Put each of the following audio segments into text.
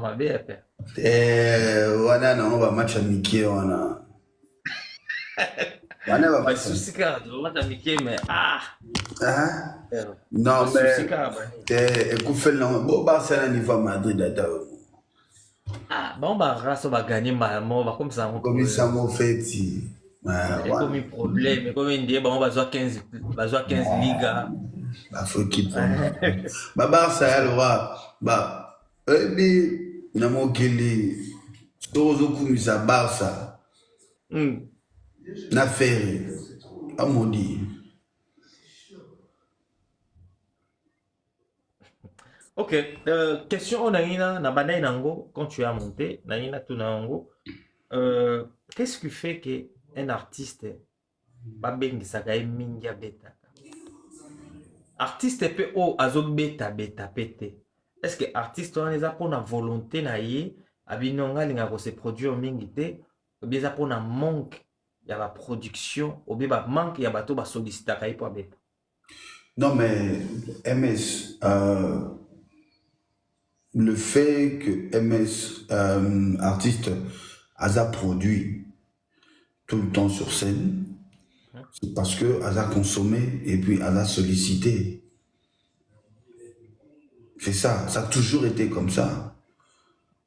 mabe pe. Wana na on va match amiqué wana. Wana va Ba match. susi ka do mata mike me ah. Hein? Ba Non susi mais ka ba. écoute fait non bon Barcelone niveau à Madrid ata. Ah, bon ba raso ba gagner mo ba comme ça mon Comme ça problème. mon fait Et comme un problème, et comme dit bon ba zo 15 liga. bah faut qu'il prenne. Bah Barça alors bah na mo kili. Tozo kumisa Barça Hmm. na ferry. Amodi. Ok, question on a na banaï nango quand tu as monté, na tout nango. Qu'est-ce qui fait que un artiste ba bengi saka mingi beta? Artiste pe o azo beta beta pete. Est-ce que artiste on les a pour na volonté na ye abinonga linga ko se produire mingi te ou bien za pour na manque ya ba production ou bien ba manque ya bato ba sollicita kai pour beta? Non mais MS le fait que MS artiste Aza produit tout le temps sur scène, c'est parce que Aza consommé et puis Aza sollicité. C'est ça, ça a toujours été comme ça.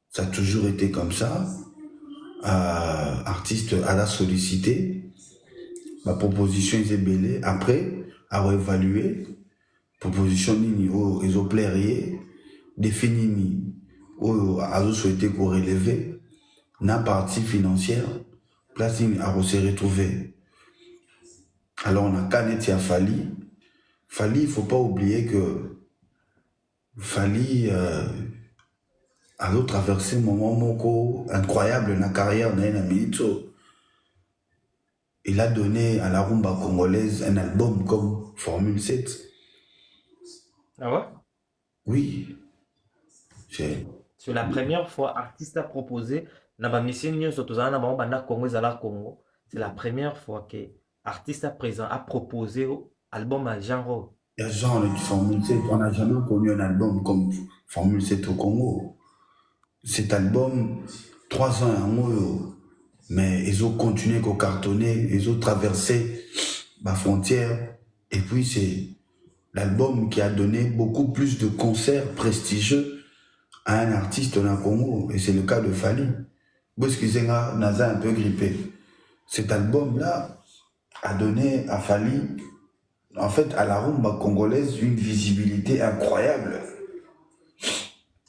Ça a toujours été comme ça. Artiste Aza sollicité, ma proposition est belle. Après, à évaluer, proposition nini au exoplairier, défini au Azo souhaité qu'on relève, na partie financière, place à se retrouver. Alors on a Canet à Fali. Fali, il ne faut pas oublier que Fali a traversé un moment moko incroyable dans la carrière de Milito. Il a donné à la rumba congolaise un album comme Formule 7. Ah ouais? Oui. C'est la première fois artiste a proposé na ba mission nyonso tozala na bango banda Congo ezala Congo. C'est la première fois que artiste a proposé album à genre. Il y a genre de Formule 7. On n'a jamais connu un album comme Formule 7 au Congo. Cet album, 3 ans en haut, mais ils ont continué à cartonner, ils ont traversé la frontière. Et puis c'est l'album qui a donné beaucoup plus de concerts prestigieux à un artiste dans le Congo. Et c'est le cas de Fali. Parce que Naza un peu grippé. Cet album-là a donné à Fali, en fait, à la rumba congolaise, une visibilité incroyable.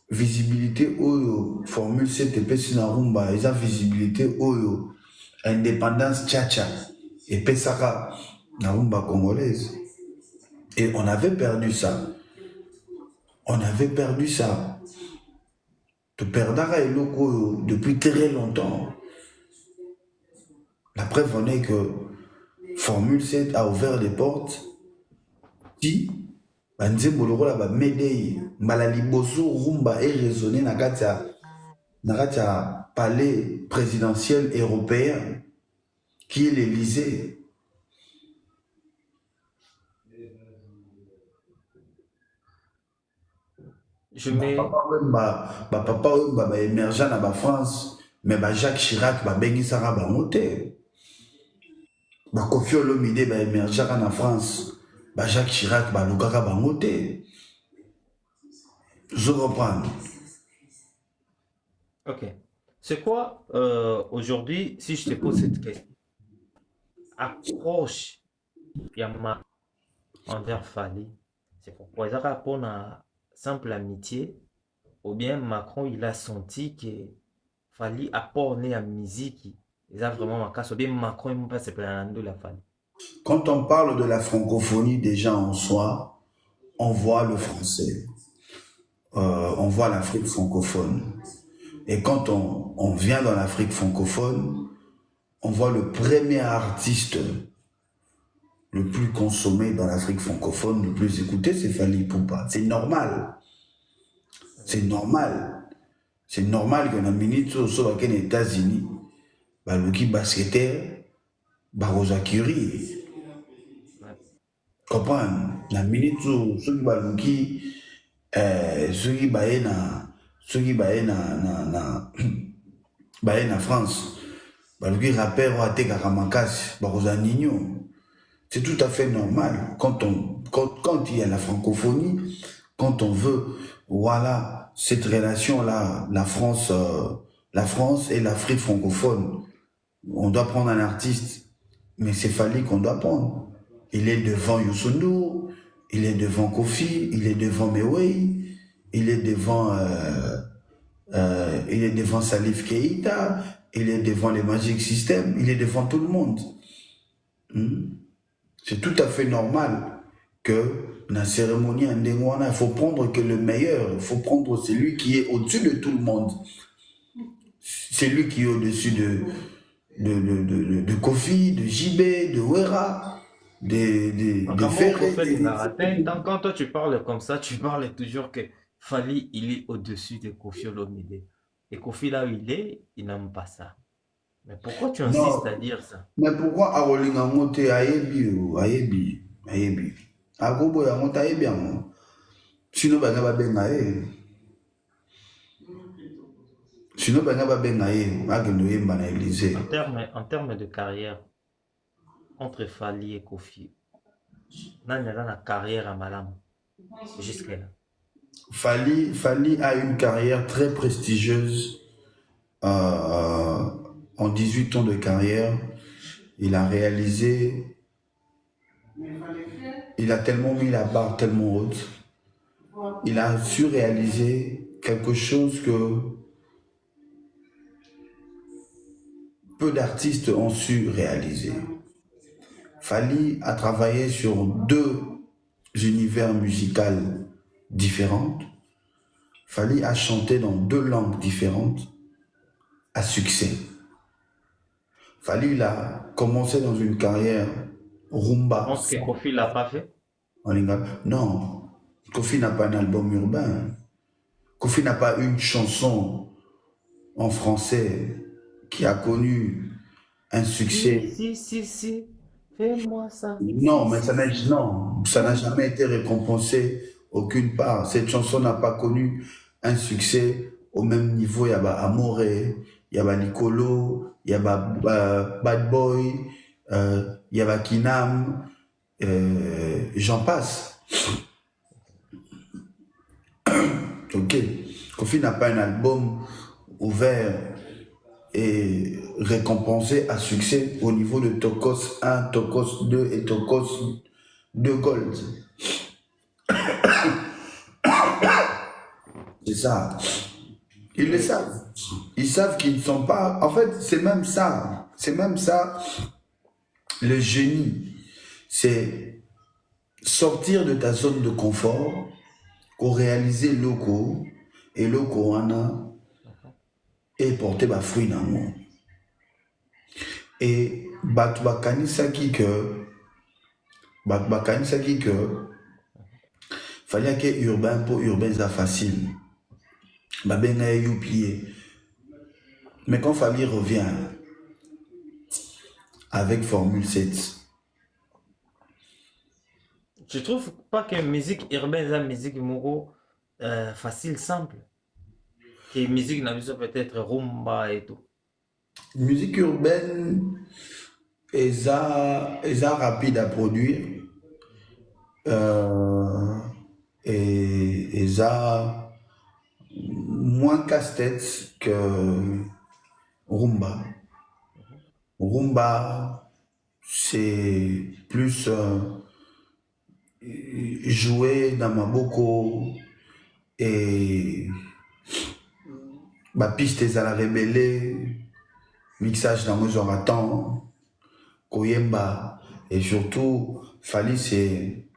Visibilité Oyo, Formule 7 et na rumba, ils ont visibilité Oyo, indépendance Tchatcha et Pesaka, la rumba congolaise. Et on avait perdu ça. On avait perdu ça. Tu perdras et loco depuis très longtemps. La preuve en est que Formule 7 a ouvert des portes. Si banzembo lokola ba Medei mbala liboso rumba et résonné na kati ya palais présidentiel européen qui est l'Élysée. Je mets Papa ba émergent na ba France mais ba Jacques Chirac ba bengi sara ba moté. Ba Koffi Olomide ba émergent na France ba Jacques Chirac ba lukaka ba moté. Je reprends. Ok. C'est quoi aujourd'hui, si je te pose cette question, approche Yama envers Fali, c'est pourquoi ils ont pour une simple amitié, ou bien Macron il a senti que Fali apport né à musique, ils ont vraiment marqué, ou bien Macron il m'a pas se plaindre de la Fali. Quand on parle de la francophonie déjà en soi, on voit le français, on voit l'Afrique francophone. Et quand on vient dans l'Afrique francophone, on voit le premier artiste le plus consommé dans l'Afrique francophone, le plus écouté, c'est Fali Ipupa. C'est normal. C'est normal. C'est normal que dans minute aux États-Unis, Balouki basketteur, Barosa Curie. Comprendre? Dans minute où ceux qui Balouki, ceux qui baillent ceux qui baillent na France, le rappeur a été Karamakasi, Nino. C'est tout à fait normal quand il y a la francophonie, quand on veut, voilà, cette relation-là, la France et l'Afrique francophone. On doit prendre un artiste, mais c'est Fally qu'on doit prendre. Il est devant Youssou N'Dour, il est devant Kofi, il est devant Mewey, il est devant Salif Keïta, il est devant les Magic System, il est devant tout le monde. C'est tout à fait normal que dans la cérémonie il faut prendre que le meilleur, il faut prendre celui qui est au-dessus de tout le monde. C'est lui qui est au-dessus de Kofi, de JB, de Wera, de Ferré. Quand toi tu parles comme ça, tu parles toujours que Fally, il est au-dessus de Kofi Olomide. Et Kofi, là où il n'aime pas ça. Mais pourquoi tu insistes à dire ça? Mais pourquoi Arolinga Mote Ayebi? Agobo ya Mote Ayebi amo. Sinon, ben va bengaye. Sinon, ben va bengaye. Agendo yemba na Élysée. En termes de carrière, entre Fally et Kofi, Nani a la carrière à Malam jusqu'à là. Fally a une carrière très prestigieuse. En 18 ans de carrière, il a réalisé, il a tellement mis la barre tellement haute, il a su réaliser quelque chose que peu d'artistes ont su réaliser. Fally a travaillé sur 2 univers musicaux différents. Fally a chanté dans 2 langues différentes à succès. Fally a commencé dans une carrière rumba. Je pense que Kofi ne l'a pas fait. Non, Kofi n'a pas un album urbain. Kofi n'a pas une chanson en français qui a connu un succès. Si, fais-moi ça. Non, mais ça n'a jamais été récompensé aucune part. Cette chanson n'a pas connu un succès au même niveau. Il y a Amoré, il y a Nicolo, il y a Bad Boy, il y a Kinam, j'en passe. Ok. Kofi n'a pas un album ouvert et récompensé à succès au niveau de Tokos 1, Tokos 2 et Tokos 2 Gold. C'est ça. Ils le savent. Ils savent qu'ils ne sont pas... En fait, c'est même ça. C'est même ça, le génie. C'est sortir de ta zone de confort pour réaliser l'oko et l'oko et porter ma fruit dans le monde. Et Batouakanisaki que fallait que urbain pour urbain ça facile. Babenga youpier. Mais quand Fally revient avec Formule 7, je trouve pas que musique urbaine, la musique moro facile, simple. Que musique n'a peut-être rumba et tout. Musique urbaine est rapide à produire et moins casse-tête que rumba. Rumba, c'est plus jouer dans Maboko et ma piste à la rebelle, mixage dans mes oratons, Koyemba, et surtout Fally, c'est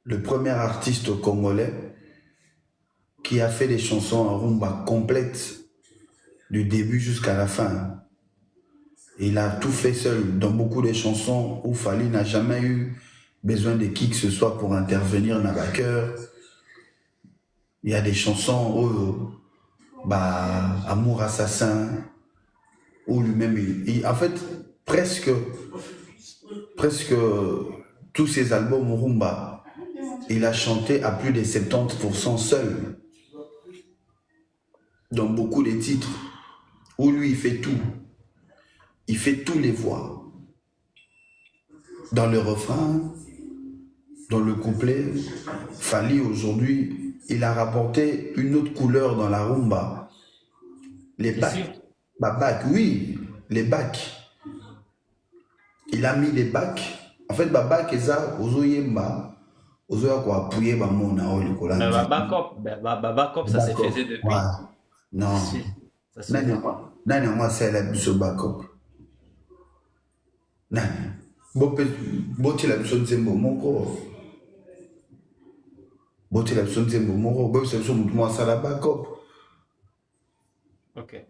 le premier artiste congolais qui a fait des chansons en rumba complètes du début jusqu'à la fin. Il a tout fait seul dans beaucoup de chansons où Fally n'a jamais eu besoin de qui que ce soit pour intervenir dans la chœur. Il y a des chansons où Amour assassin, où lui-même, en fait, presque tous ses albums rumba, il a chanté à plus de 70% seul. dans beaucoup de titres, où lui, il fait tout. Il fait tous les voix. Dans le refrain, dans le couplet, Fally, aujourd'hui, il a rapporté une autre couleur dans la rumba. Les C'est sûr. bacs. Bac, oui, les bacs. Il a mis les bacs. En fait, bac, et ça, aux oyemba, aux oyemba, quoi, appuyer, bah, mon, Mais Babacop, ça se faisait D'accord. Ouais. depuis. Non. Ça se faisait. Nani, moi, c'est la biso backup. Nani. Boti la biso nzembo moko. Boti la biso nzembo moko. Boti la biso moutouma sa la backup. Ok.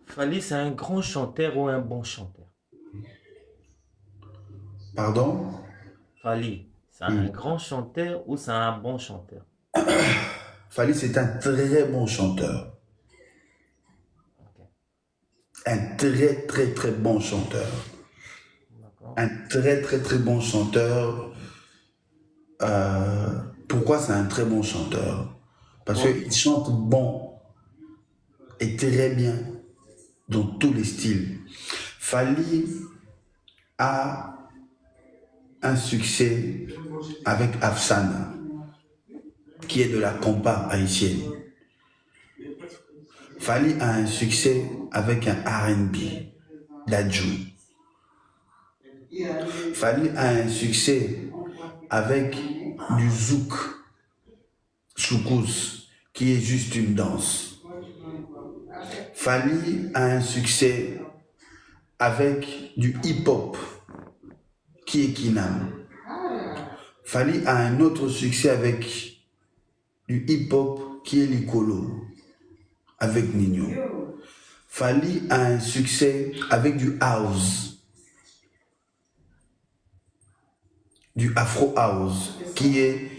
Fally, c'est un grand chanteur ou un bon chanteur? Pardon? Fally, c'est un grand chanteur ou c'est un bon chanteur? Fally, c'est un très bon chanteur. Ok. Un très, très, très bon chanteur. D'accord. Un très, très, très bon chanteur. Pourquoi c'est un très bon chanteur? Parce qu'il chante bon et très bien dans tous les styles. Fally a un succès avec Afsana, qui est de la compa haïtienne. Fally a un succès avec un R&B, Dadju. Fally a un succès avec du zouk, soukous, qui est juste une danse. Fally a un succès avec du hip-hop, qui est Kinam. Fally a un autre succès avec du hip-hop, qui est Likolo, avec Nino. Fally a un succès avec du house, du afro house, qui est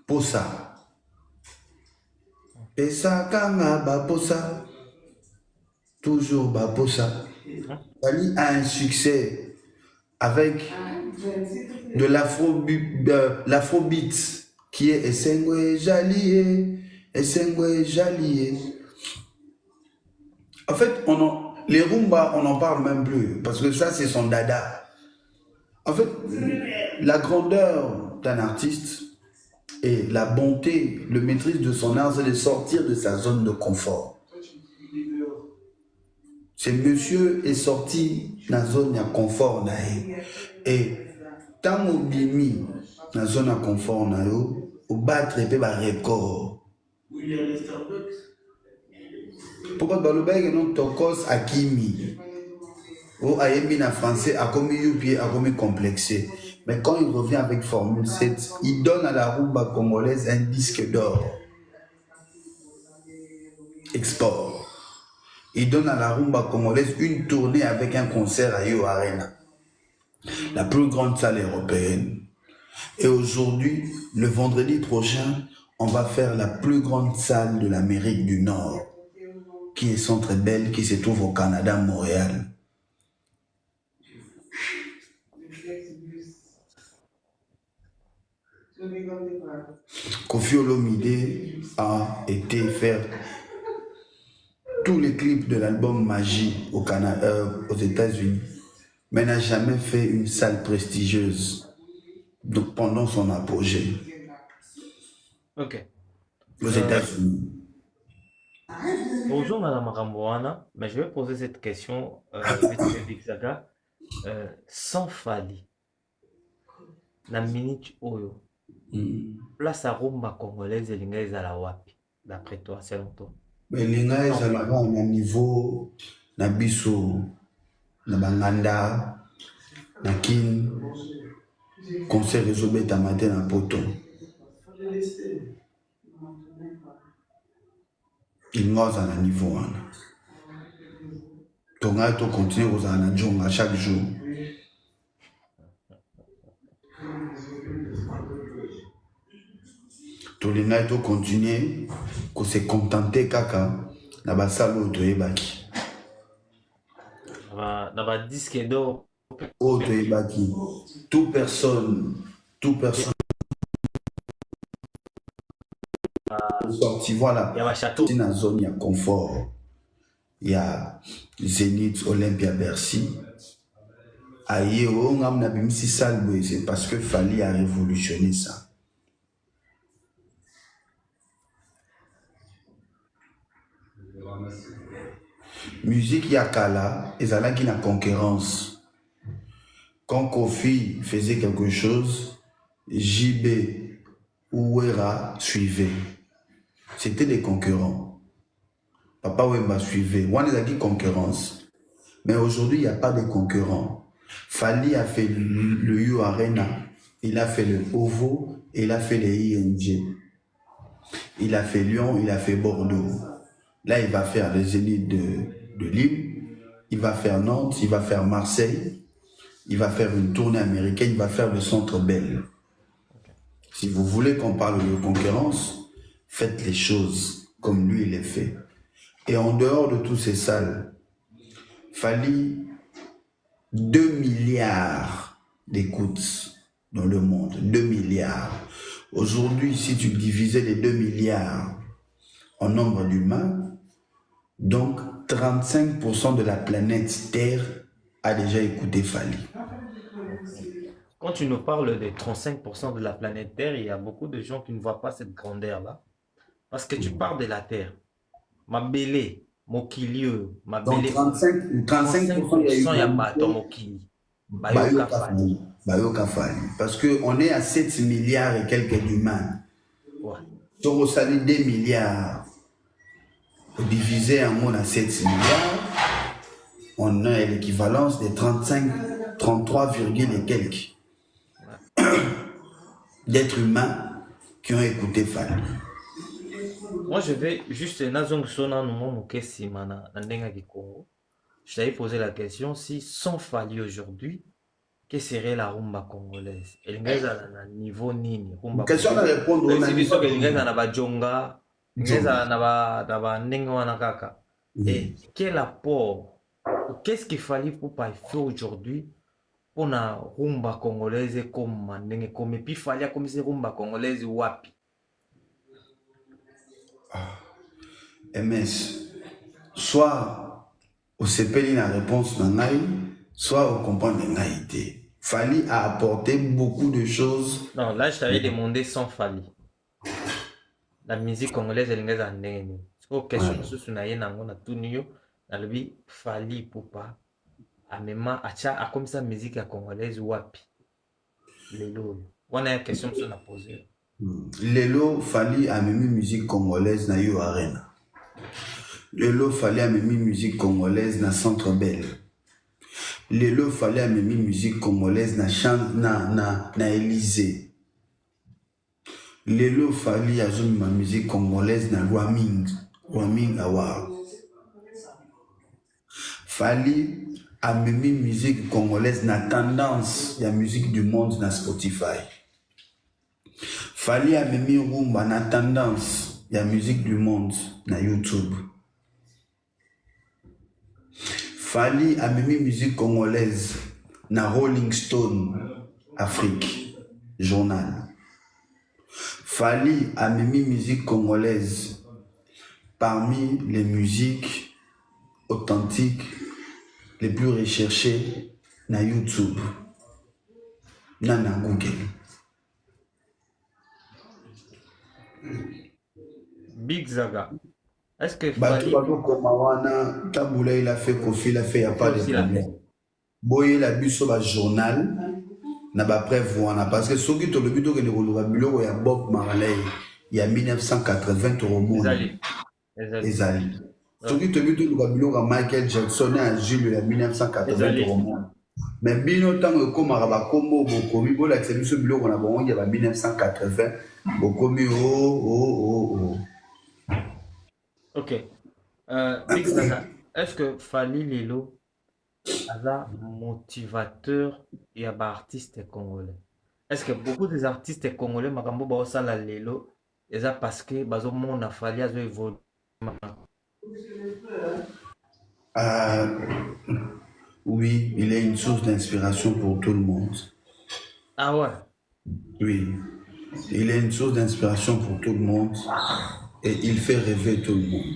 Posa. Pesa kanga ba Posa, toujours ba Posa. Fally a un succès avec de l'afrobeat, qui est Esengwe Jalié, Esengwe Jalié. En fait, les rumba, on n'en parle même plus, parce que ça, c'est son dada. En fait, la grandeur d'un artiste et la bonté, le maîtrise de son art, c'est de sortir de sa zone de confort. Ce monsieur est sorti de la zone de confort. Et tant qu'il dans la zone de confort, au battre et un record. Pourquoi dans le bail non tokos akimi ou ayemi en français a commis youpi a commis complexé, mais quand il revient avec Formule 7, il donne à la rumba congolaise un disque d'or export. Il donne à la rumba congolaise une tournée avec un concert à Yo Arena, la plus grande salle européenne. Et aujourd'hui, le vendredi prochain, on va faire la plus grande salle de l'Amérique du Nord, qui est Centre Bell, qui se trouve au Canada, Montréal. Koffi Olomide a été faire tous les clips de l'album Magie au Canada, aux États-Unis, mais n'a jamais fait une salle prestigieuse, donc pendant son apogée. Ok. Aux États-Unis. Bonjour Madame Ramboana, mais je vais poser cette question vite Zaga. Sans Fally, na minute oyo, place à rumba congolaise elinga ezala wapi, d'après toi, selon toi? Mais linga ezalaka na niveau na biso na banganda na kin concert ezobetama te na poto. Ilinga ozala na niveau wana. Tonga to continue kozala na jonga chaque jour. Tolinga to continue ko se contenter kaka na basalo toyebaki. Na ba disque d'or. Toyebaki. Toute personne sorti, voilà. Il y a un château. Dans la zone, il y a confort. Il y a Zénith, Olympia, Bercy. Aïe, on a mis si salle, c'est parce que Fally a révolutionné ça. Musique Yakala, et ça là qui n'a concurrence. Quand Kofi faisait quelque chose, JB ou Wera suivait. C'était des concurrents. Papa Wemba suivait. On a dit concurrence. Mais aujourd'hui, il n'y a pas de concurrents. Fally a fait le U Arena, il a fait le OVO, il a fait les ING. Il a fait Lyon, il a fait Bordeaux. Là, il va faire les Zénith de Lille, il va faire Nantes, il va faire Marseille, il va faire une tournée américaine, il va faire le Centre Bell. Si vous voulez qu'on parle de concurrence, faites les choses comme lui, il les fait. Et en dehors de toutes ces salles, Fally 2 milliards d'écoutes dans le monde. 2 milliards. Aujourd'hui, si tu divisais les 2 milliards en nombre d'humains, donc 35% de la planète Terre a déjà écouté Fally. Quand tu nous parles des 35% de la planète Terre, il y a beaucoup de gens qui ne voient pas cette grandeur-là. Parce que tu parles de la Terre. Ma belle, Mokili, ma Donc belle. 35% il y a Bato Mokili. Bayoka Fally. Bayoka Fally. Parce qu'on est à 7 milliards et quelques d'humains. Ouais. Sur au salut 2 milliards, divisé en monde à 7 milliards, on a l'équivalence des 33, et quelques d'êtres humains qui ont écouté Fally. Moi, je vais juste je t'avais posé la question si sans Fally aujourd'hui, que serait la rumba congolaise? Elle est à niveau nini rumba. Question à répondre. Et quel apport, qu'est-ce qu'il fallait pour pas faire aujourd'hui pour la rumba congolaise comme et puis fallait comme c'est rumba congolaise wapi? MS, soit au CPL la réponse n'angaï, soit au comprendre n'angaïté. Fally a apporté beaucoup de choses. Non, là je t'avais demandé sans Fally. La musique congolaise elle est en nene. C'est question sur na yena ngona tunio na lui Fally pour pas a même a comme ça musique à congolaise wapi. Lelo. On a une question sur la poser. Lelo Fally a même musique congolaise na yo arena. Lelo Fally a même musique congolaise na Centre Bell. Lelo Fally a même musique congolaise na Élysée. Lelo Fally a ma musique congolaise na Roaming Award. Fally a même musique congolaise na tendance la musique du monde na Spotify. Fally a même rumba na tendance la musique du monde na YouTube. Fally a même musique congolaise na Rolling Stone Afrique journal. Fally a même musique congolaise parmi les musiques authentiques les plus recherchées na YouTube, na Google. Big Zaga. Est-ce que Fally Taboula il a fait Kofi, il a fait, il n'y a pas de problème. Boye la buso ba journal na ba preuve wana parce que soki to le bito que le biloko ya Bob Marley il y a 1980 au monde. Ezali. Soki to bito le biloko Michael Jackson et Jules il y a 1980 au monde. Mais bino tango komara ba kombo bokomi bola que c'est biso biloko na bon il y a 1980 bokomi oh. Ok. Big Zaga, est-ce que Fally Lelo a motivateur et un artiste congolais? Est-ce que beaucoup des artistes congolais makambo ba osala Lelo eza parce que bazo mona Fally azo évoluer? Oui, il est une source d'inspiration pour tout le monde. Ah ouais? Oui, il est une source d'inspiration pour tout le monde. et il fait rêver tout le monde.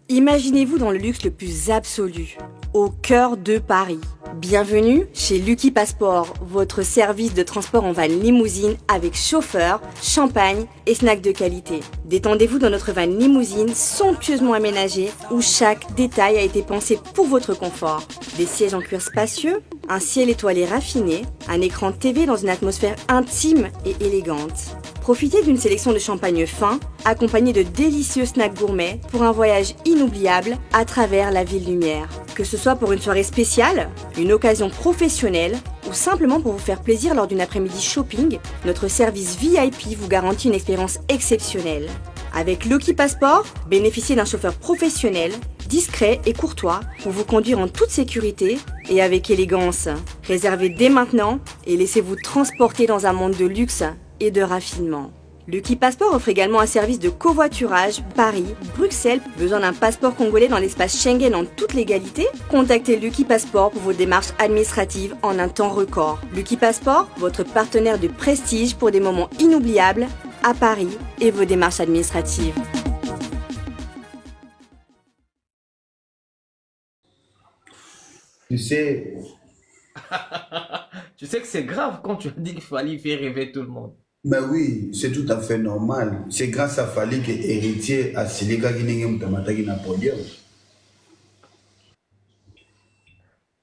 Imaginez-vous dans le luxe le plus absolu, au cœur de Paris. Bienvenue chez Lucky Passport, votre service de transport en van limousine avec chauffeur, champagne et snacks de qualité. Détendez-vous dans notre van limousine somptueusement aménagée où chaque détail a été pensé pour votre confort. Des sièges en cuir spacieux, un ciel étoilé raffiné, un écran TV dans une atmosphère intime et élégante. Profitez d'une sélection de champagne fin, accompagné de délicieux snacks gourmets pour un voyage inoubliable à travers la ville lumière. Que ce soit pour une soirée spéciale, une occasion professionnelle ou simplement pour vous faire plaisir lors d'une après-midi shopping, notre service VIP vous garantit une expérience exceptionnelle. Avec Lucky Passport, bénéficiez d'un chauffeur professionnel, discret et courtois pour vous conduire en toute sécurité et avec élégance. Réservez dès maintenant et laissez-vous transporter dans un monde de luxe et de raffinement. Lucky Passport offre également un service de covoiturage Paris, Bruxelles. Besoin d'un passeport congolais dans l'espace Schengen en toute légalité? Contactez Lucky Passport pour vos démarches administratives en un temps record. Lucky Passport, votre partenaire de prestige pour des moments inoubliables à Paris et vos démarches administratives. Tu sais, Tu sais que c'est grave quand tu as dit qu'il fallait faire rêver tout le monde. mais oui, c'est tout à fait normal. C'est grâce à Fali que héritier a Silika Guinée Mutamataki na podium.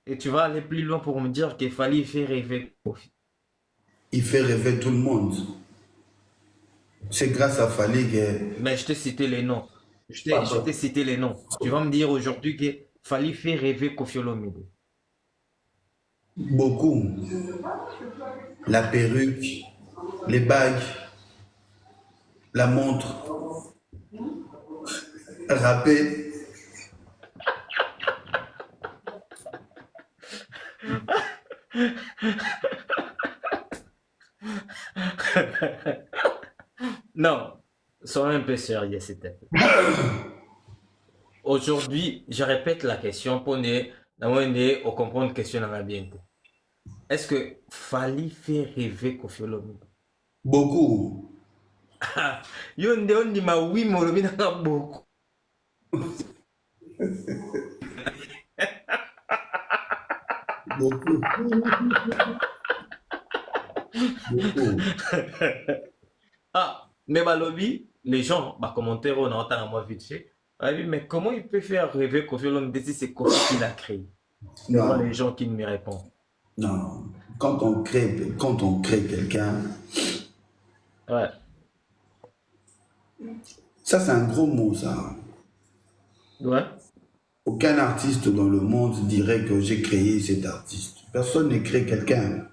Et tu vas aller plus loin pour me dire qu'il fallait faire rêver Kofi. Il fait rêver tout le monde. C'est grâce à Fali que Mais je t'ai cité les noms. Je t'ai cité les noms. Tu vas me dire aujourd'hui qu'il fallait faire rêver Kofi Olomide. beaucoup, la perruque, les bagues, la montre, râpé, Non, sois un peu sérieux, s'il te plaît. Aujourd'hui, je répète la question pour ne comprendre question dans la bien. Est-ce que fallait faire rêver Kofi Olomide? beaucoup, Yo nde on dit ma oui mon Olomide a beaucoup. beaucoup, beaucoup. Ah, mais ma lobby, les gens, bah commentaire on entend à moi vite fait. Ah oui, mais comment il peut faire rêver Kofi Olomide si c'est Kofi qui l'a créé? Ce sont Non, les gens qui me répondent. non. Quand on crée quelqu'un, Ouais. ça c'est un gros mot ça. Ouais. Aucun artiste dans le monde dirait que j'ai créé cet artiste. Personne ne crée quelqu'un.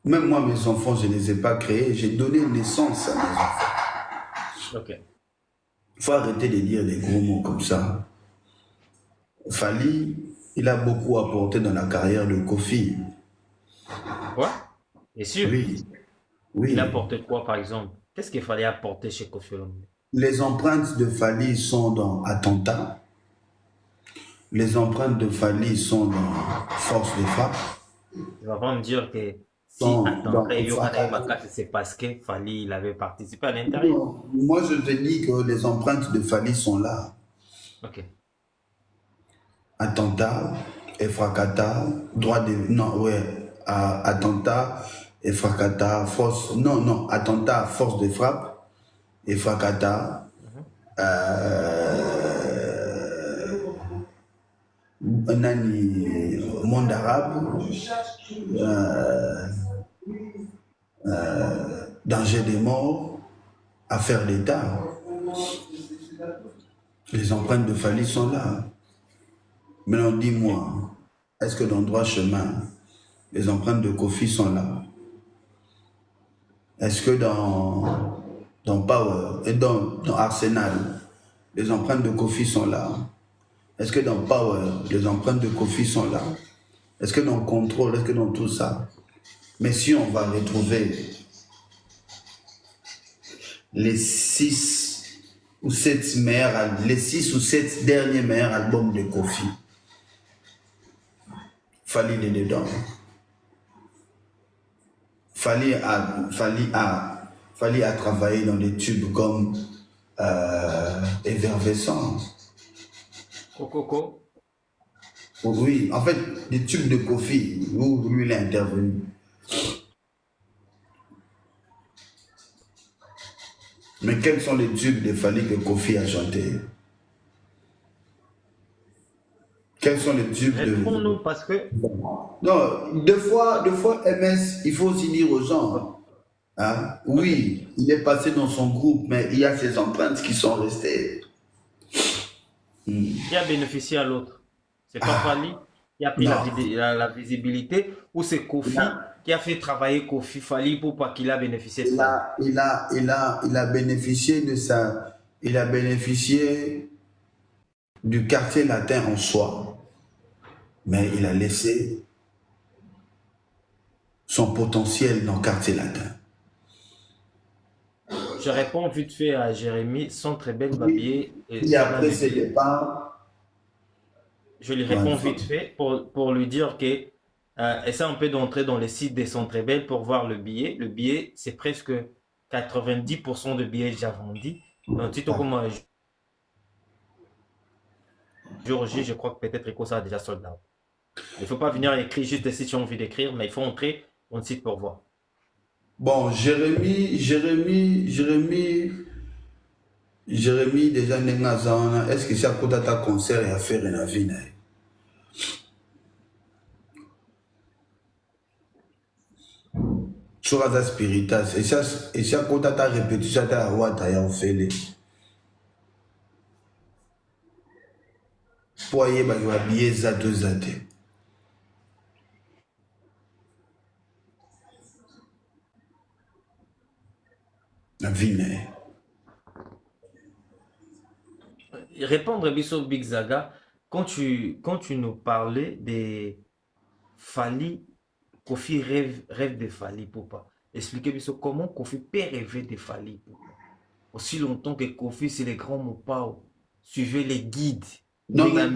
Même moi, mes enfants, je ne les ai pas créés. J'ai donné naissance à mes enfants. Ok. Il faut arrêter de dire des gros mots comme ça. Fali, il a beaucoup apporté dans la carrière de Kofi. Ouais. Bien sûr. Oui, Il oui. apporte quoi par exemple? Qu'est-ce qu'il fallait apporter chez Kofi Olomide? Les empreintes de Fali sont dans Attentat. Les empreintes de Fali sont dans Force de frappe. Tu vas pas me dire que si Dans attendrait Yohana Fracas. Makati, c'est parce que Fali il avait participé à l'intérieur. Non, moi, je te dis que les empreintes de Fali sont là. Ok. Attentat, Efrakata, droit de... Non, ouais. Attentat, Efrakata, force... Non, non. Attentat, force de frappe, Efrakata, Mhm. Nani, monde arabe, euh, danger des morts, affaire d'État. Les empreintes de Fali sont là. Maintenant, Ok. dis-moi, est-ce que dans Droit Chemin, les empreintes de Kofi sont là? Est-ce que dans Power et dans Arsenal, les empreintes de Kofi sont là? Est-ce que dans Power, les empreintes de Kofi sont là? Est-ce que dans Control, est-ce que dans tout ça? Mais si on va retrouver les 6 ou 7 derniers meilleurs albums de Kofi, Fali est dedans. Fally a travaillé dans des tubes comme Effervescent. Coco. Oui, en fait, des tubes de Kofi, où lui il est intervenu. Mais quels sont les tubes de Fally que Kofi a chanté? Quels sont les tubes de... Réponds-nous parce que... Non, deux fois MS, il faut aussi dire aux gens. Hein? Oui, il est passé dans son groupe, mais il y a ses empreintes qui sont restées. Qui a bénéficié à l'autre? C'est pas Fally qui a pris la visibilité ou c'est Kofi qui a fait travailler Kofi Fally pour pas qu'il a bénéficié de ça? Il a bénéficié de ça. Il a bénéficié du quartier latin en soi. Mais il a laissé son potentiel dans le quartier latin. Je réponds vite fait à Jérémy, sont très belles babiers. Et après ses départs, je lui réponds vite fait pour lui dire que essaie un peu d'entrer dans les sites des Sont très belles pour voir le billet. Le billet, c'est presque 90% de billets déjà vendus. Donc, tu comme jour J, je crois que peut-être que ça a déjà sold out. Il ne faut pas venir écrire juste des sites si on a envie d'écrire, mais il faut entrer dans le site pour voir. Bon, Jérémy, déjà Nengazana, est-ce que c'est à côté de ta concert et à faire une vie? Sur la spiritas, et c'est à côté de ta répétition, ta wata ya ofele. Pour y aller, va billet za deux zate. La vie, mais. Répondre Bisso Big Zaga, quand tu nous parlais des Fally, Kofi rêve de Fally Poupa. Expliquez Bisso comment Kofi peut rêver de Fally Poupa. Aussi longtemps que Kofi, c'est les grands mots, suivez les guides. Non, mais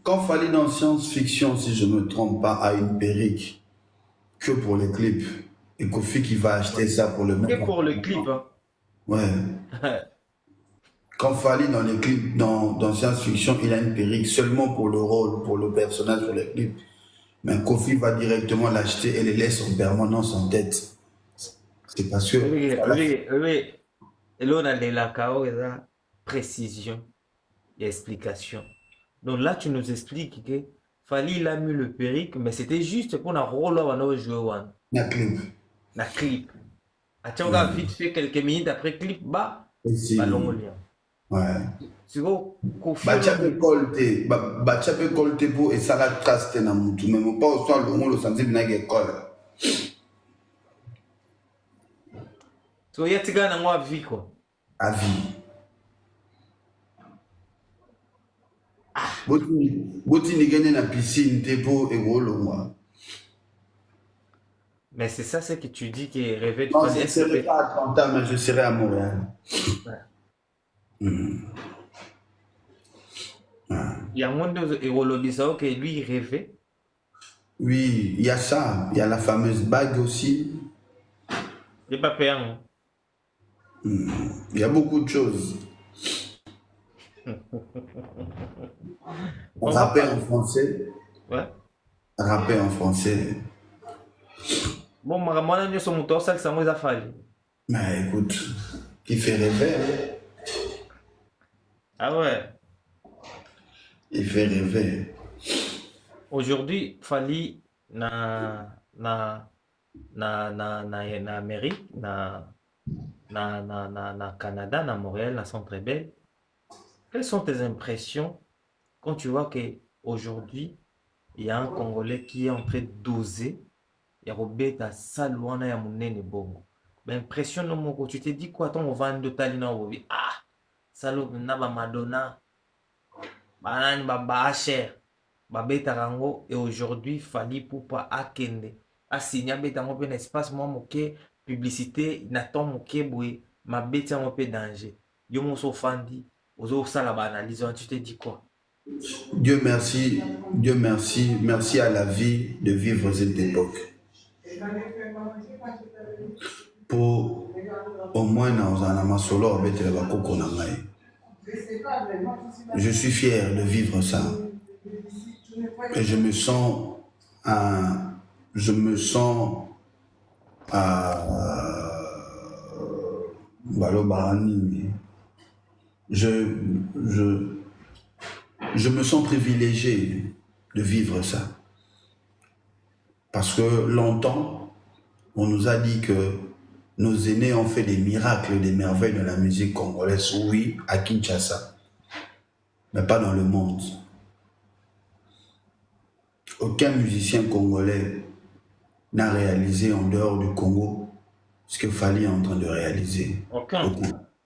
quand Fally dans science-fiction, si je ne me trompe pas, a une perruque que pour les clips. Et Kofi qui va acheter ça pour le même. Et pour le clip, hein. Ouais. Quand Fally dans les clips, dans science-fiction, il a une perruque seulement pour le rôle, pour le personnage, pour les clips. Mais Kofi va directement l'acheter et le laisse en permanence en tête. C'est parce que... Oui. Et là, on a des lacao, la précision et explication. Donc là, tu nous expliques que Fally, il a mis le perruque, mais c'était juste qu'on a roulé à nos joueurs. La clip. La clip. On a vite fait quelques minutes après clip, ballon au lien. Ouais. Tu vois, Kofi. Bachape kolte pour et ça la trace na mutu mais mon pas au soir le monde sensible na école. So ya tiga na moi vie quoi. À vie. Boti ni gagné na piscine te pour et gros moi. Mais c'est ça ce que tu dis qui est rêvé de faire. Non, je ne serai pas à Atlanta, mais je serai à Montréal. Ouais. Il y a moins de Hérolobisao que lui il rêvait. Oui, il y a ça. Il y a la fameuse bague aussi. Il n'est pas payant. Il y a beaucoup de choses. Rapper en français. Ouais. Rapper en français. Bon, moi, je suis mon tour, ça que ça m'a fallu. Mais écoute, qui fait rêver. Ah ouais. Il fait rêver. Aujourd'hui, Fally na Amérique, na Canada, na Montréal, na Centre Bell. Quelles sont tes impressions quand tu vois qu'aujourd'hui, il y a un Congolais qui est en train d'oser et Robert Salouana ya Mounene Bongo. Ben, impression no moko, tu te dis quoi, ton vent de Talina Obi? Ah, Salou na ba Madonna, banani ba cher, ba beta rango, et aujourd'hui, Fally Poupa akende. A signé beta mo pe espace moi moke, publicité, n'attend moke boue, ma beta mo pe danger. Yo mo so fandi, ozo sala ba analyse, tu te dis quoi? Dieu merci, merci à la vie de vivre cette époque. Pour au moins dans un solo, je suis fier de vivre ça. Et je me sens je me sens privilégié de vivre ça. Parce que longtemps, on nous a dit que nos aînés ont fait des miracles, des merveilles de la musique congolaise, oui, à Kinshasa, mais pas dans le monde. Aucun musicien congolais n'a réalisé en dehors du Congo ce que Fally est en train de réaliser. Aucun.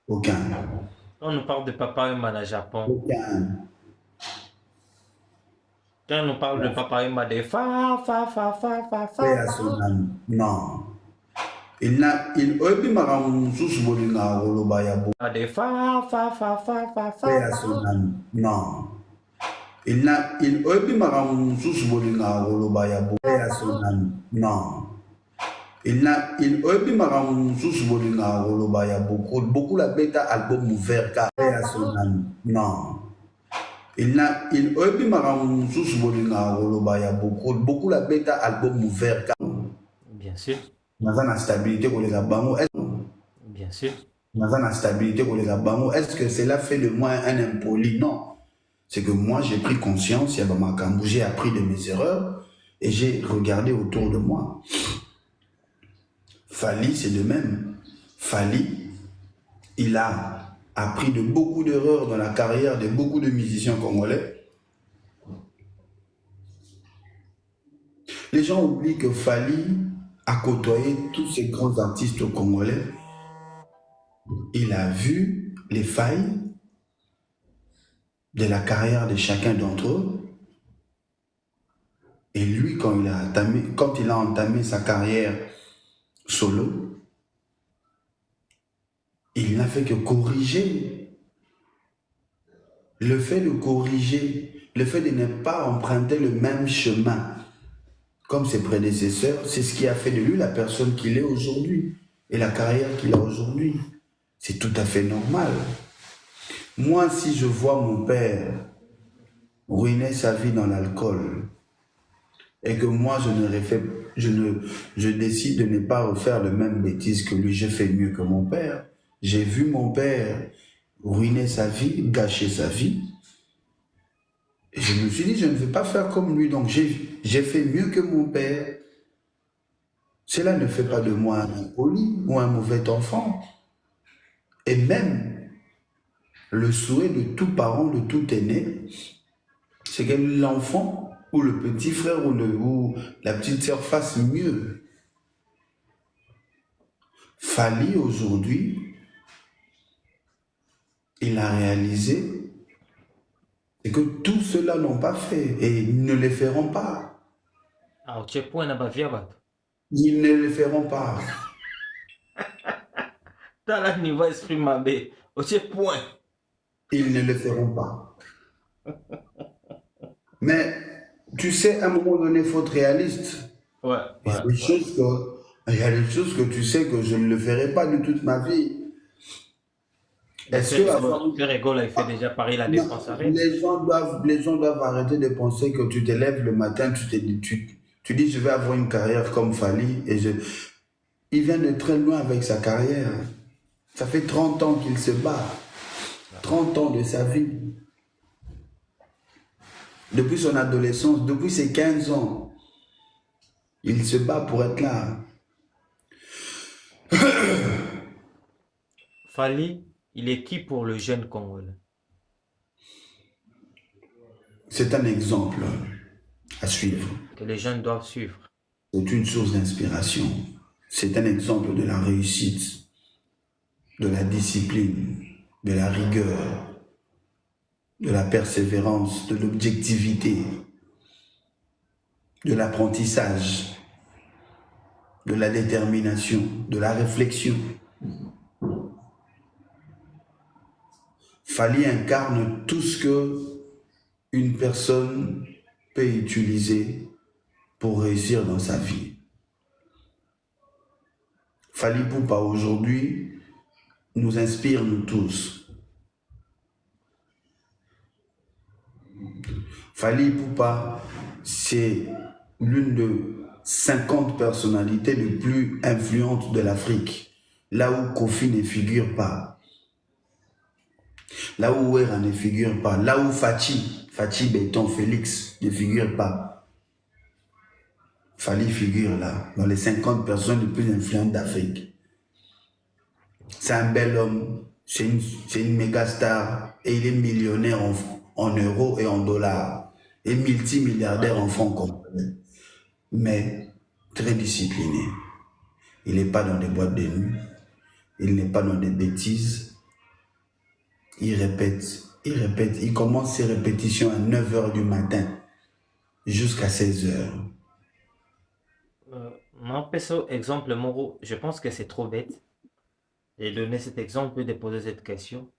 Aucun. Quand on nous parle de Papa Wemba au Japon. Aucun. Quand on nous parle de Papa Wemba de fa. Non. Il n'a de non. Il beaucoup la bêta album ouvert car non. Beaucoup la bêta album ouvert car bien sûr. La stabilité pour les abango. Bien sûr. La stabilité pour les abango. Est-ce que cela fait de moi un impoli? Non. C'est que moi j'ai pris conscience, j'ai appris de mes erreurs et j'ai regardé autour de moi. Fally, c'est de même. Fally, il a appris de beaucoup d'erreurs dans la carrière de beaucoup de musiciens congolais. Les gens oublient que Fally a côtoyé tous ces grands artistes congolais. Il a vu les failles de la carrière de chacun d'entre eux. Et lui, quand il a entamé sa carrière solo, il n'a fait que corriger. Le fait de corriger, le fait de ne pas emprunter le même chemin comme ses prédécesseurs, c'est ce qui a fait de lui la personne qu'il est aujourd'hui et la carrière qu'il a aujourd'hui. C'est tout à fait normal. Moi, si je vois mon père ruiner sa vie dans l'alcool et que moi, je décide de ne pas refaire la même bêtise que lui, je fais mieux que mon père. J'ai vu mon père ruiner sa vie, gâcher sa vie. Et je me suis dit, je ne vais pas faire comme lui, donc j'ai fait mieux que mon père. Cela ne fait pas de moi un impoli ou un mauvais enfant. Et même, le souhait de tout parent, de tout aîné, c'est que l'enfant ou le petit frère ou la petite sœur fasse mieux. Fally, aujourd'hui, il a réalisé et que tous ceux-là n'ont pas fait et ils ne le feront pas. Ils ne le feront pas. Ils ne le feront pas. Mais tu sais, à un moment donné, il faut être réaliste. Ouais. Il y a des choses que tu sais que je ne le ferai pas de toute ma vie. Est-ce que il fait déjà Paris la défense arrête? Les gens doivent arrêter de penser que tu te lèves le matin, tu dis je vais avoir une carrière comme Fally et il vient de très loin avec sa carrière. Ça fait 30 ans qu'il se bat. 30 ans de sa vie. Depuis son adolescence, depuis ses 15 ans, il se bat pour être là. Fally, il est qui pour le jeune Congolais? C'est un exemple à suivre. Que les jeunes doivent suivre. C'est une source d'inspiration. C'est un exemple de la réussite, de la discipline, de la rigueur, de la persévérance, de l'objectivité, de l'apprentissage, de la détermination, de la réflexion. Fally incarne tout ce que une personne peut utiliser pour réussir dans sa vie. Fally Ipupa aujourd'hui nous inspire nous tous. Fally Ipupa, c'est l'une de 50 personnalités les plus influentes de l'Afrique. Là où Kofi ne figure pas. Là où Wera ne figure pas. Là où Fachi Béton Félix ne figure pas. Fally figure là, dans les 50 personnes les plus influentes d'Afrique. C'est un bel homme, c'est une méga star et il est millionnaire en euros et en dollars et multimilliardaire en francs congolais. Mais très discipliné. Il n'est pas dans des boîtes de nuit, il n'est pas dans des bêtises. Il répète, il commence ses répétitions à 9 h du matin jusqu'à 16 h. Non, perso, exemple, Moro, je pense que c'est trop bête. J'ai donné cet exemple de poser cette question.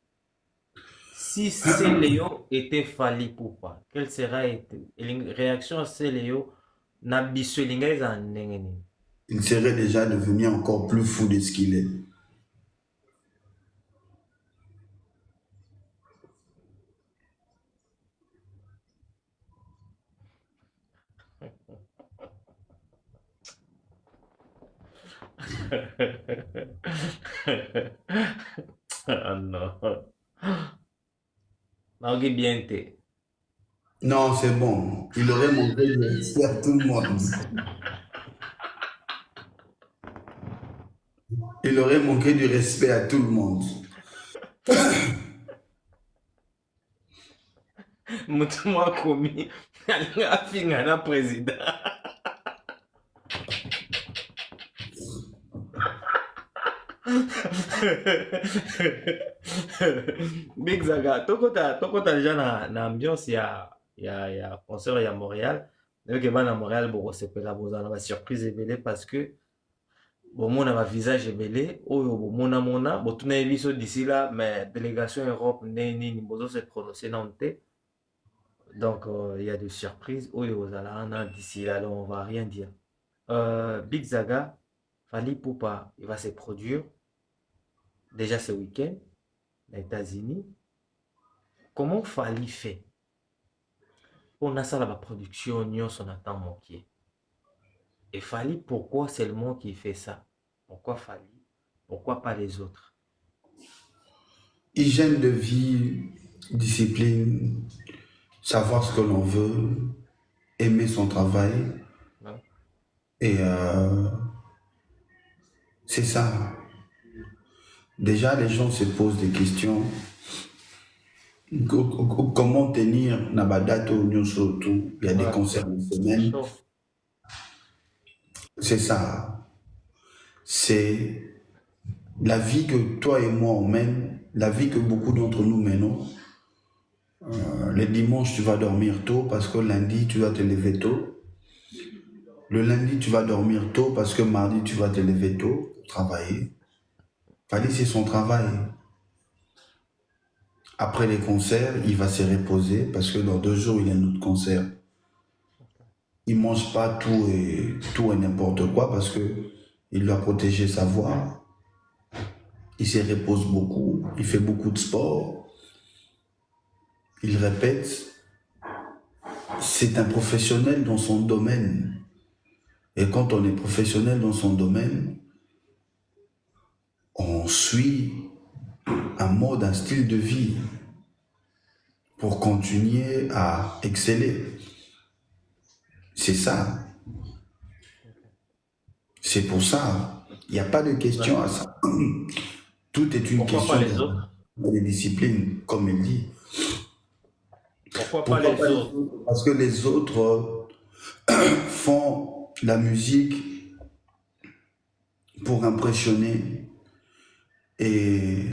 Si Céléo était Fally Ipupa, quelle serait la réaction à Céléo na biso elinga eza ndenge nini? Il serait déjà devenu encore plus fou de ce qu'il est. Ah non. Naogi bien te. Non, c'est bon. Il aurait montré du respect à tout le monde. Il aurait manqué du respect à tout le monde. Mutu mwa komi alinga afinga na président. Big Zaga, tokota déjà na ambiance ya concert ya Montréal. Donc à Montréal bon sepela bozana ba surprise ebele parce que bomona ba visage ebele oyo bomona mona botuna biso d'ici là mais délégation Europe nini bozo se prononcer nanté. Donc il y a des surprises oyo bozala d'ici là donc on va rien dire. Big Zaga, Fally Ipupa, il va se produire déjà ce week-end aux États-Unis. Comment Fally fait? On a ça la production, on attend moquer. Et Fally, pourquoi c'est le monde qui fait ça? Pourquoi Fally? Pourquoi pas les autres? Hygiène de vie, discipline, savoir ce que l'on veut, aimer son travail. Ouais. Et c'est ça. Déjà, les gens se posent des questions. Comment tenir Nabadato Union surtout? Il y a des concerts en semaine. C'est ça. C'est la vie que toi et moi on mène, la vie que beaucoup d'entre nous menons. Le dimanche, tu vas dormir tôt parce que lundi, tu vas te lever tôt. Le lundi, tu vas dormir tôt parce que mardi, tu vas te lever tôt, travailler. Fally, c'est son travail. Après les concerts, il va se reposer parce que dans 2 jours, il y a un autre concert. Il ne mange pas tout et n'importe quoi parce qu'il doit protéger sa voix. Il se repose beaucoup, il fait beaucoup de sport. Il répète. C'est un professionnel dans son domaine. Et quand on est professionnel dans son domaine, on suit un mode, un style de vie pour continuer à exceller. C'est ça. C'est pour ça. Il n'y a pas de question à ça. Tout est une Pourquoi question pas les autres? de discipline, comme il dit. Pourquoi pas les autres? Parce que les autres font la musique pour impressionner et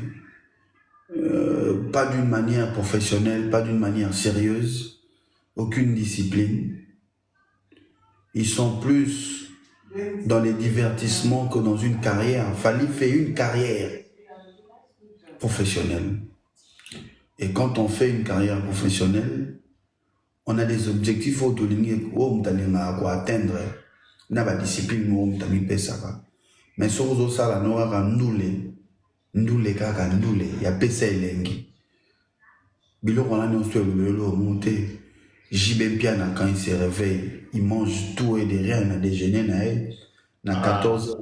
pas d'une manière professionnelle, pas d'une manière sérieuse, aucune discipline. Ils sont plus dans les divertissements que dans une carrière. Fally fait une carrière professionnelle. Et quand on fait une carrière professionnelle, on a des objectifs à atteindre. On a la discipline, mais soki ozosala no kaka ndule kaka ndule ya pesa elengi biloko wana nyonso elobelo omo te. JB Mpiana, quand il se réveille, il mange tout et derrière il a déjeuné na 14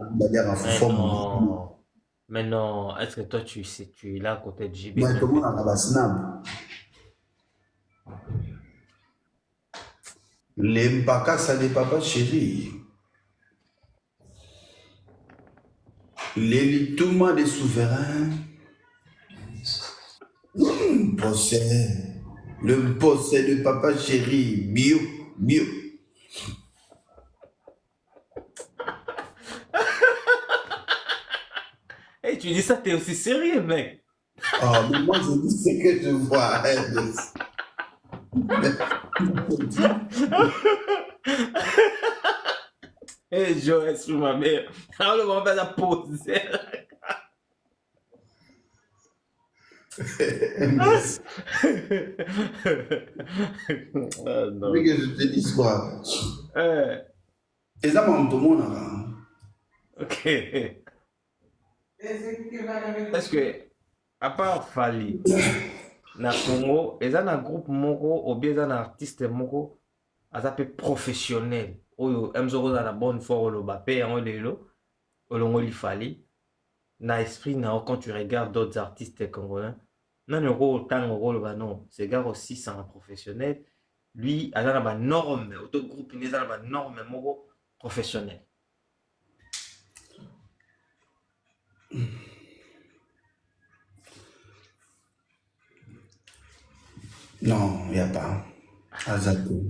ans. Mais non, est-ce que toi tu es là à côté de JB? Mais tout le monde a la snap. Les mpaka ça des papas chéris. L'élitement des souverains. Le possède de papa chéri, bio. Hey, tu dis ça, t'es aussi sérieux, mec. Ah, mais moi je dis ce que je vois. Hey, Joël, sur ma mère. Alors, on va la poser. Non. Mais que je te dis quoi? Et ça m'a tout le monde là. Ok. Est-ce que, à part Fali, na Congo, ils ont un groupe moko, ou bien ils ont un artiste moko, ils appellent professionnel. Oyo, emzoko za la bonne foi, le bapé, on lelo, olongo Fali. Na esprit, quand tu regardes d'autres artistes congolais, non, le rôle, non, ces gars aussi, c'est un professionnel. Lui, il a une norme, d'autres groupes, il a une norme professionnelle. Non, il n'y a pas. Azato.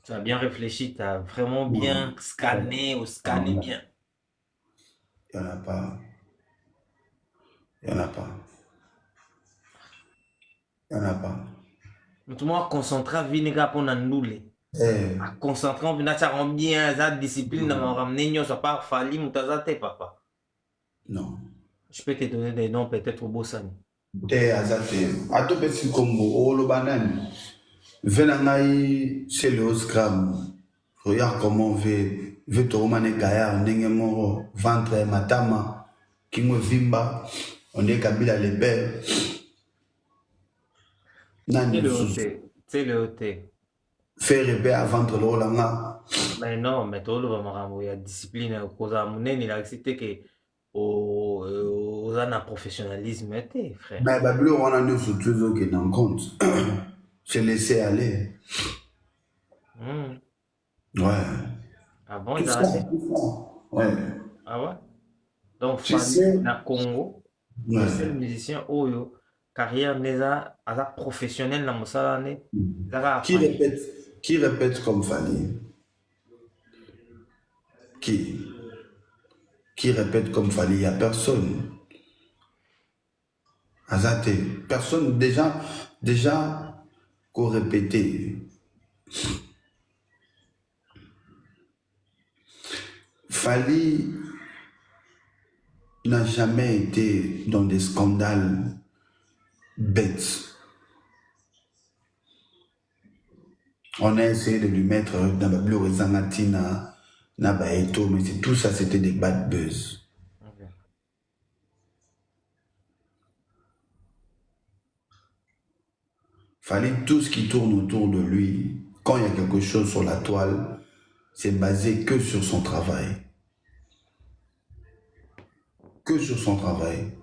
Tu as bien réfléchi, tu as vraiment bien scanné ou scanné bien. Il n'y en a pas. Il n'y en a pas. Il n'y en a pas. Mais tout le monde concentré à venir pour nous. Concentré à venir à bien la discipline, à ramener, ça pas fallu, mais papa. Non. Je peux te donner des noms peut-être au Bossani. Azate. A tout petit combo, au Lobanan. Venangai, c'est le Scrum. Regarde comment on veut te romane gaillard, nengemoro, ventre, matama, qui me vimba, on est Kabila les belles. C'est le hôtel. Faire répé à ventre le Rolanga. Mais non, mais tout le monde, il y a discipline, cause à mon il a accepté que aux un professionnalisme, frère. Mais Babylone, on a nous sur tous ceux qui n'en compte. Se laisser aller. Ouais. Ah bon, ils arrêtent? Ouais. Ah ouais? Donc, na Congo, ouais. C'est le musicien Oyo, carrière neza, à professionnel dans Moussala, qui répète comme Fanny? Qui répète comme Fanny? Il n'y a personne. Azate, personne déjà qu'au répéter. Fali n'a jamais été dans des scandales bêtes. On a essayé de lui mettre dans la Blue Zanatina, Nabaeto, mais tout ça c'était des bad buzz. Okay. Fallait tout ce qui tourne autour de lui, quand il y a quelque chose sur la toile, c'est basé que sur son travail. Que sur son travail.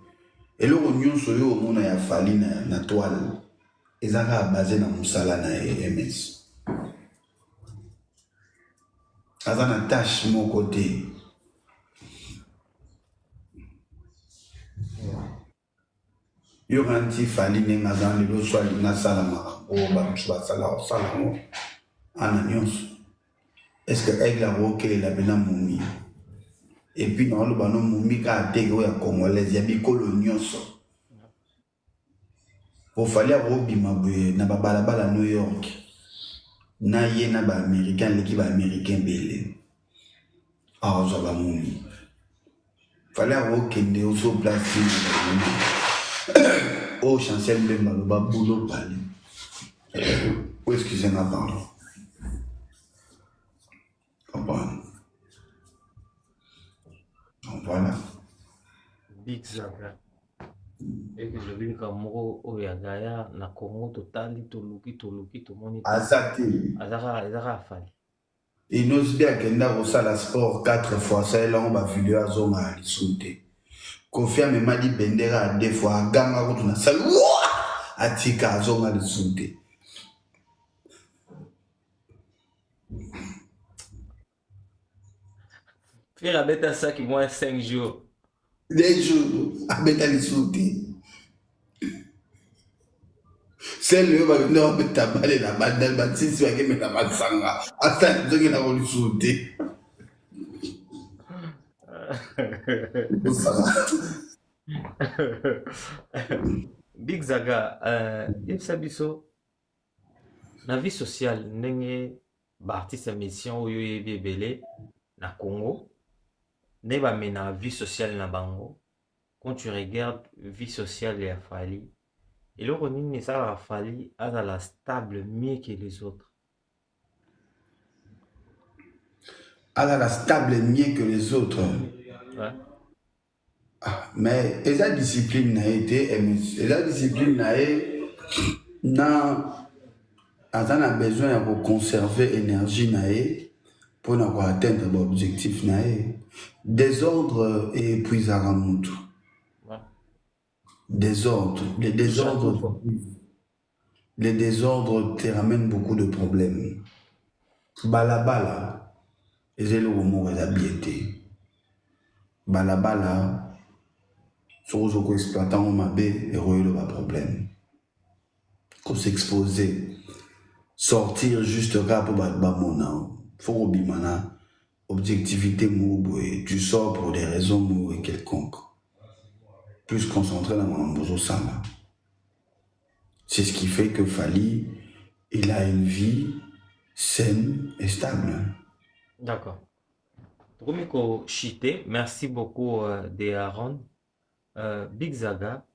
Et le rognon sur yo, on a fallu na toile. Et ça a basé dans Moussala na MS. Azana tâche mon côté. Yo ranti fali ne ngazan le so ali na salama o ba mswa sala salamo ananios. Est-ce que aigle a roké la bena moumi? Et puis dans le bano moumi ka tege ya congolaise ya bikolo nyonso. Pour fali a robi mabwe na babalabala New York. Na ye na ba américain l'équipe américain belé. Ah ça va moumi. Fallait avoir qu'il au so place oh chancel Mbemba le ba boulot parler. Où est-ce que c'est na parole? Comprendre. Voilà. Big Zaga. Et que je vis comme Oyagaya, na Congo, totali, toluki, tomoni. Azati. Azara Fali. Et nous bien qu'il y a la sport 4 fois, ça est là, on va vidéo à Zoma à l'issouté. Kofi a même dit Bendera 2 fois, Ganga Routuna, salut, Atika à Zoma à l'issouté. Faire un bête ça qui moins 5 jours. Les jours, à bête l'issouté. C'est le va venir tabaler la bande bâtisse, il va mettre la bande sanga. Attends, je vais la l'issouté. Big Zaga, il s'abisso. Na vie sociale, ndenge ba artiste mission oyo ebele na Congo, ne ba mena vie sociale na bango. Quand tu regardes vie sociale ya Fally, et le nini ça la Fally a la stable mieux que les autres. Elle la stable mieux que les autres. Ouais. Mais la discipline n'a été, la discipline n'a besoin de conserver l'énergie pour atteindre l'objectif. Désordre et épuisement. Ouais. Désordre. Les désordres te ramènent beaucoup de problèmes. Balabala, et le mot est habileté. Balabala, sur le exploitant on m'a bé et le problème. Qu'on s'exposer, sortir juste rap pour bamona, faut bimana, objectivité mouboué, tu sors pour des raisons mouboué quelconques. Plus concentré dans mon bozo sala. C'est ce qui fait que Fally, il a une vie saine et stable. D'accord. Rumiko Chité, merci beaucoup de Aaron. Big Zaga,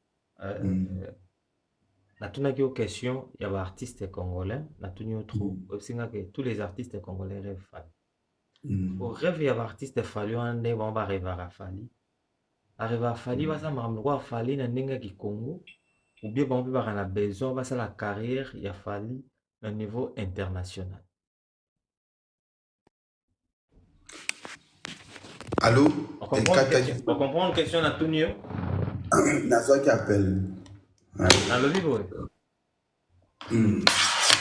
na tunaki aux questions, il y a des artistes congolais, na tuni autre, tous les artistes congolais rêvent Fally. Au rêve, il y a des artistes Fally, on va rêver à Fally. Arriver à Fally, va ça m'amener Fally na nenga ki Congo, ou bien on peut avoir besoin, va ça la carrière, il y a Fally à un niveau international. Allô? On comprend une question à Tunio? Naza qui appelle. Dans le livre, oui.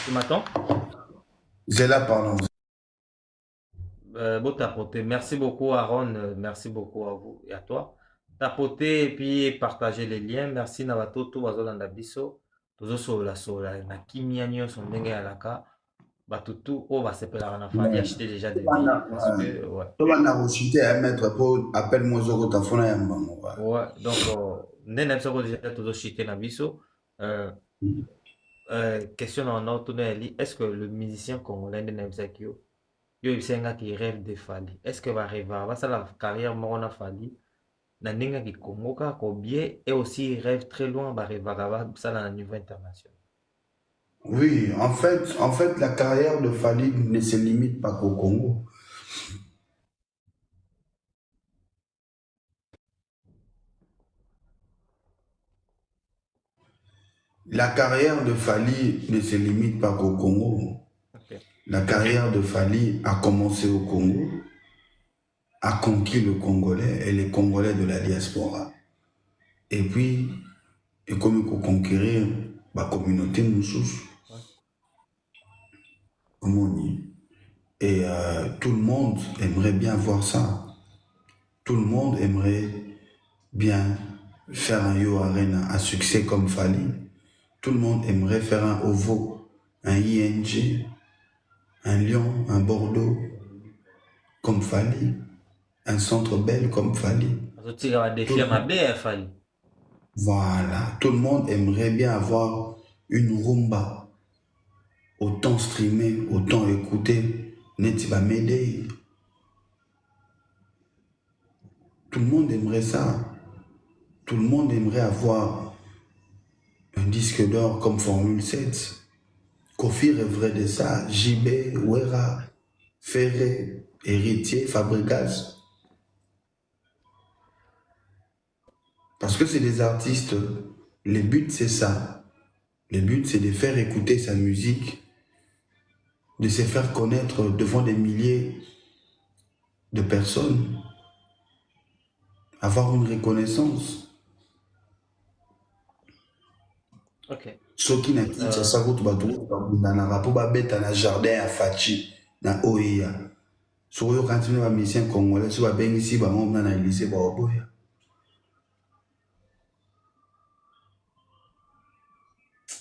Tu m'attends? J'ai là, pardon. Bon, tapoter. Merci beaucoup, Aaron. Merci beaucoup à vous et à toi. Tapoter et puis partager les liens. Merci, Navato, tout bazolanda biso. Tozo sola. Na kimia nyonso ndenge ya laka. Batutu, on va s'appeler à Fally, acheter déjà des billets. Ouais. Appelle-moi Zoro Tafona Yambango. Ouais, donc, n'est pas déjà tout chité na biso. Question en autre, est-ce que le musicien congolais de Nemzakio, il y a un gars qui rêve de Fally, est-ce que va arriver, va ça la carrière morona Fally, na ninga qui Congo ka bien et aussi il rêve très loin, va arriver ça à niveau international. Oui, en fait, la carrière de Fally ne se limite pas qu'au Congo. La carrière de Fally ne se limite pas qu'au Congo. Okay. La carrière de Fally a commencé au Congo, a conquis le Congolais et les Congolais de la diaspora. Et puis, et comme il faut conquérir la communauté moussous. Et tout le monde aimerait bien voir ça. Tout le monde aimerait bien faire un Yo Arena à succès comme Fally. Tout le monde aimerait faire un OVO, un ING, un Lyon, un Bordeaux comme Fally, un Centre Bell comme Fally. Voilà, tout le monde aimerait bien avoir une rumba. Autant streamer, autant écouter, Netiba m'aider. Tout le monde aimerait ça. Tout le monde aimerait avoir un disque d'or comme Formule 7. Kofi rêverait de ça. JB, Wera, Ferré, Héritier, Fabregas. Parce que c'est des artistes. Le but, c'est ça. Le but, c'est de faire écouter sa musique, de se faire connaître devant des milliers de personnes, avoir une reconnaissance. Ok. Soki na kicha sakutu bato babundanaka mpo babeta na jardin ya Fachi na Oeya. Soki oyokanisi bino bamisien congolais so babengisi bango mna na Élysée baoboya.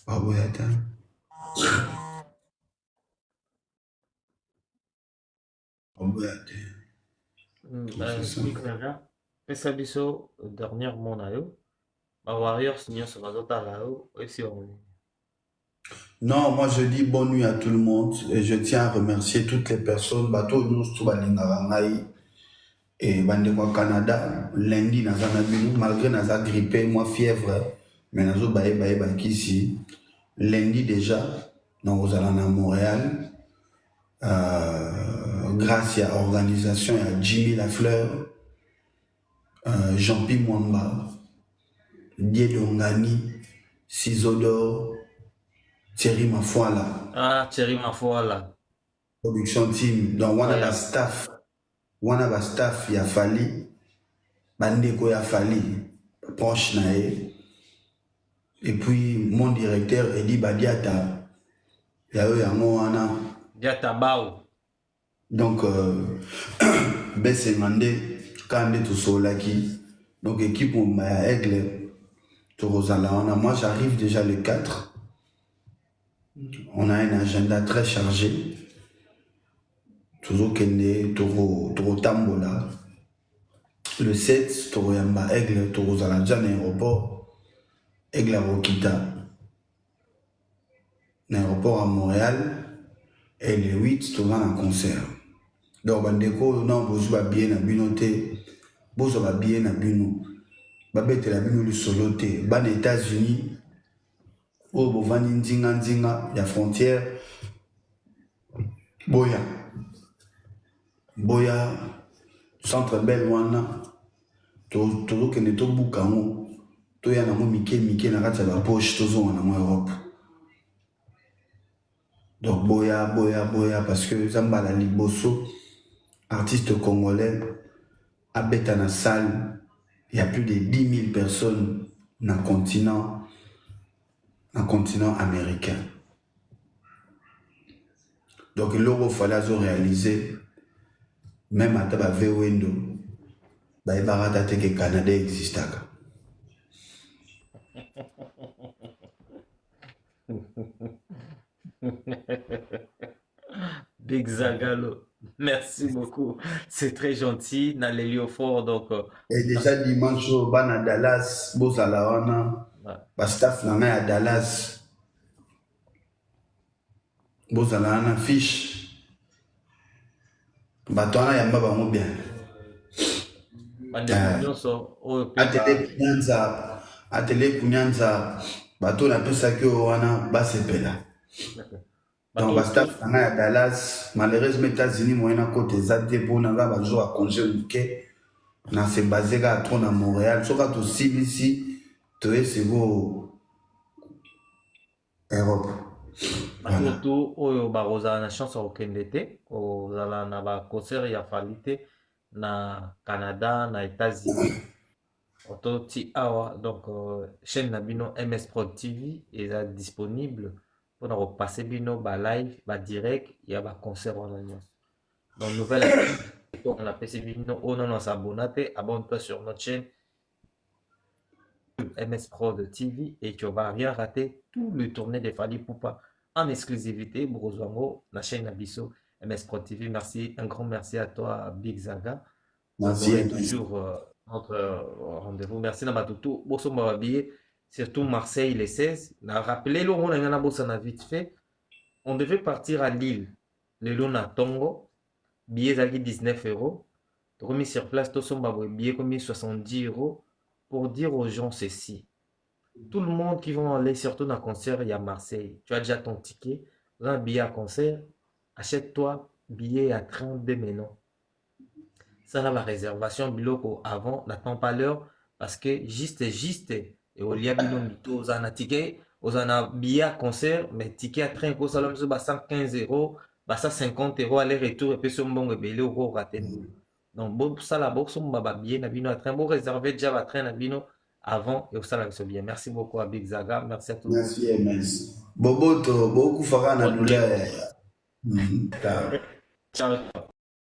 Baoboya te. Baoboya te. Big Zaga, pesa biso dernièrement na yo, Warriors nyonso bazotala yo, esi bango. Non, moi je dis bonne nuit à tout le monde et je tiens à remercier toutes les personnes. Bato nyonso balingaka ngai et bandeko au Canada, lundi naza na bino malgré naza grippé, moi fièvre, mais nazo baye ici. Lundi déjà, nous allons à Montréal. Grâce à l'organisation, à Jimmy Lafleur, Jean-Pierre Mwamba, Diedongani, Cisodor, Thierry Mafuala. Ah, Thierry Mafuala. Production team. Donc, on a la staff. On a la staff, il y a Fali. Bandeko, il y a Fali. Proche nae. Et puis, mon directeur, Eddie Badiata. Il y a eu un mot, Diata Bao. Donc, Bessé Mandé, Kande Tosolaki. Donc, équipe Maya Aigle, Torozala. Moi, j'arrive déjà le 4. On a un agenda très chargé. Toujours Kende, Toro Tambola. Le 7, Toro Yamba Aigle, Torozala, Jan aéroport. Aigle à Rokita. L'aéroport à Montréal. Et le 8, Toro en concert. Donc, bandeko, non, vous avez bien à binoté. Vous avez bien à bino. Babette la bino le soloté. Ban États-Unis. Oh, vous vendez Ndinga, il y a frontière. Boya. Boya. Centre Bell Wana. Toujours que ne to boukango. To ya na mo Mike na kati ba poche tozo na mo Europe. Donc Boya parce que Zambala Liboso, artiste congolais, habite dans la salle, il y a plus de 10 000 personnes dans le continent américain. Donc l'euro fallait réaliser, même à Taba Vewendo, il y a que le Canada existe. Big Zagalo, merci beaucoup. C'est très gentil. Nalelio fort donc. Et déjà dimanche, à Dallas, Bozalawana, staff à Dallas, Bozalawana fiche. Batona yamba bango bien. Atelier Kunyanza, bato na pesa ki wana basepela. Donc, staff à Dallas, malheureusement, États-Unis, moi, na côté Zate, pour na ba jour à congé muké, na se basé à trop à Montréal. So quand aussi ici, tu es c'est beau Europe. Surtout au baroza na chance au Kendete, au zala na ba concert ya falite na Canada, na États-Unis. Ototi awa donc chaîne Nabino MS Prod TV est disponible. On a repassé bino ba live, ba direct, il y a ba concert en alliance. Donc nouvelle on a passé bino, oh non non s'abonner, abonne-toi sur notre chaîne MS Prod TV et tu vas rien rater tout le tournée des Fally Ipupa en exclusivité Brozwango, la chaîne Abisso MS Prod TV. Merci, un grand merci à toi Big Zaga. Merci toujours notre rendez-vous. Merci Namatutu. Bosso Mababie. Surtout Marseille les 16. Rappelez-le, on a vite fait. On devait partir à Lille. Le Luna Tongo. Billet à 19 €. Remis sur place, tout son billet comme 70 €. Pour dire aux gens ceci. Tout le monde qui va aller, surtout dans le concert, il y a Marseille. Tu as déjà ton ticket. Vous avez un billet à concert. Achète-toi billet à 32 maintenant. Ça, là, la réservation, biloko avant, n'attends pas l'heure. parce que juste et au lia bino mito ozana ticket ozana billet à concert mais ticket à train ko sala mso ba 115 euros ba 50 euros aller retour et puis so mbongo ebele oko rater ndulu donc bo sala bo so ba billet na bino à train bo réserver déjà ba train na bino avant et au sala so bien. Merci beaucoup à Big Zaga, merci à tout le monde. Merci, merci. Boboto, beaucoup fera na douleur. Ciao. Ciao.